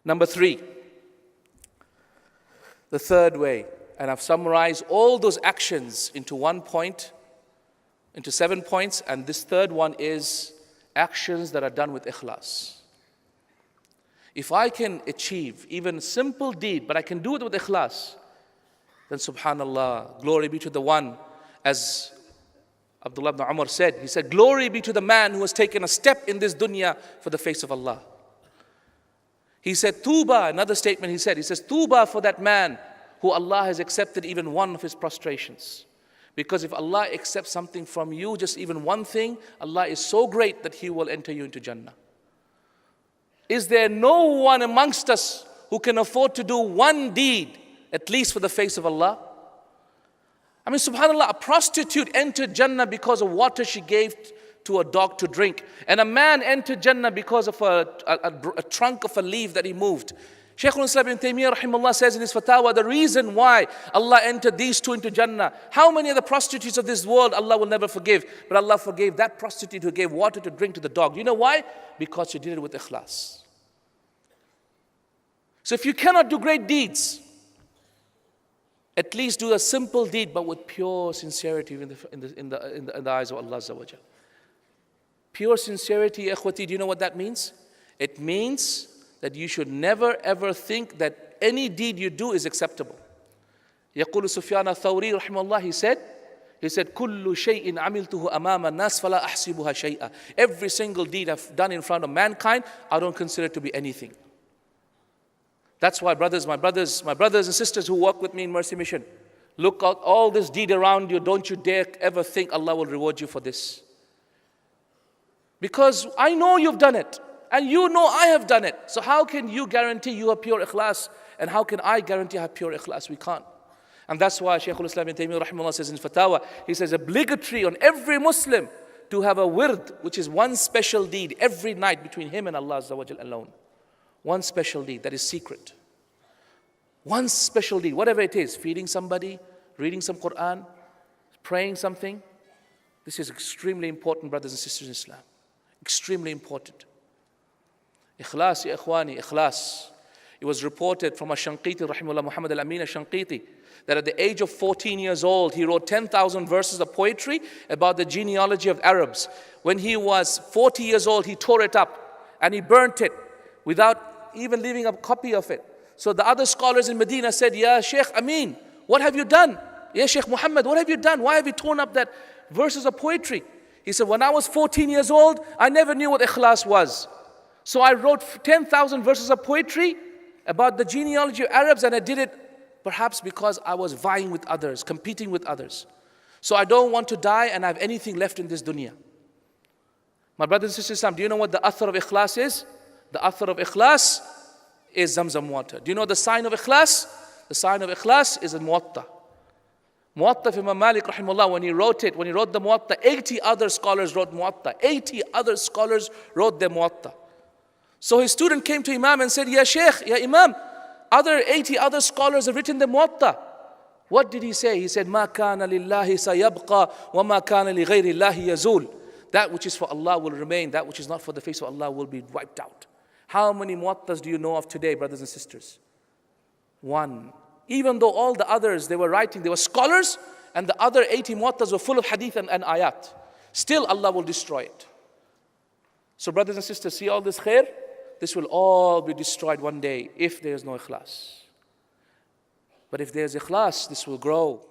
Number 3, the third way, and I've summarized all those actions into 1 point, into 7 points, and this third one is actions that are done with ikhlas. If I can achieve even a simple deed, but I can do it with ikhlas, then subhanallah, glory be to the one, as Abdullah ibn Umar said, he said, glory be to the man who has taken a step in this dunya for the face of Allah. He said, Tuba, another statement he says, Tuba for that man who Allah has accepted even one of his prostrations. Because if Allah accepts something from you, just even one thing, Allah is so great that He will enter you into Jannah. Is there no one amongst us who can afford to do one deed, at least for the face of Allah? I mean, subhanAllah, a prostitute entered Jannah because of water she gave to a dog to drink. And a man entered Jannah because of a trunk of a leaf that he moved. Sheikh al-Islam ibn Taymiyyah rahimahullah says in his fatwa, the reason why Allah entered these two into Jannah, how many of the prostitutes of this world Allah will never forgive? But Allah forgave that prostitute who gave water to drink to the dog. You know why? Because she did it with ikhlas. So if you cannot do great deeds, at least do a simple deed, but with pure sincerity in the eyes of Allah Azza wa Jal. Pure sincerity, ikhwati, do you know what that means? It means that you should never ever think that any deed you do is acceptable. يقول سفيان الثوري رحمه الله, he said, كل شيء عملته أمام الناس فلا أحسبها شيئا. Every single deed I've done in front of mankind, I don't consider it to be anything. That's why my brothers and sisters who work with me in Mercy Mission, look at all this deed around you. Don't you dare ever think Allah will reward you for this. Because I know you've done it. And you know I have done it. So how can you guarantee you have pure ikhlas? And how can I guarantee I have pure ikhlas? We can't. And that's why Shaykh al-Islam ibn Taymiyyah rahimahullah says in his fatwa, he says obligatory on every Muslim to have a wird, which is one special deed every night between him and Allah Azza wa Jal alone. One special deed that is secret. One special deed, whatever it is, feeding somebody, reading some Quran, praying something. This is extremely important, brothers and sisters in Islam. Extremely important. Ikhlas, ya ikhwani, ikhlas. It was reported from Shanqiti, rahimahullah, Muhammad al-Amin Shanqiti, that at the age of 14 years old, he wrote 10,000 verses of poetry about the genealogy of Arabs. When he was 40 years old, he tore it up and he burnt it without even leaving a copy of it. So the other scholars in Medina said, Ya Sheikh Amin, what have you done? Ya Sheikh Muhammad, what have you done? Why have you torn up that verses of poetry? He said, when I was 14 years old, I never knew what ikhlas was. So I wrote 10,000 verses of poetry about the genealogy of Arabs, and I did it perhaps because I was vying with others, competing with others. So I don't want to die and have anything left in this dunya. My brothers and sisters, do you know what the athar of ikhlas is? The athar of ikhlas is Zamzam water. Do you know the sign of ikhlas? The sign of ikhlas is in Muwatta. Muwatta of Imam Malik rahimahullah, when he wrote the Muwatta, 80 other scholars wrote Muwatta. 80 other scholars wrote their Muwatta. So his student came to Imam and said, Ya Sheikh, Ya Imam, 80 other scholars have written the Muwatta. What did he say? He said, Ma kana lillahi sayabqa wa ma kana li ghayri Allahi yazul. That which is for Allah will remain, that which is not for the face of Allah will be wiped out. How many Muwattas do you know of today, brothers and sisters? One. Even though all the others, they were writing, they were scholars, and the other 80 Muwattas were full of hadith and ayat. Still Allah will destroy it. So brothers and sisters, see all this khair? This will all be destroyed one day if there is no ikhlas. But if there is ikhlas, this will grow.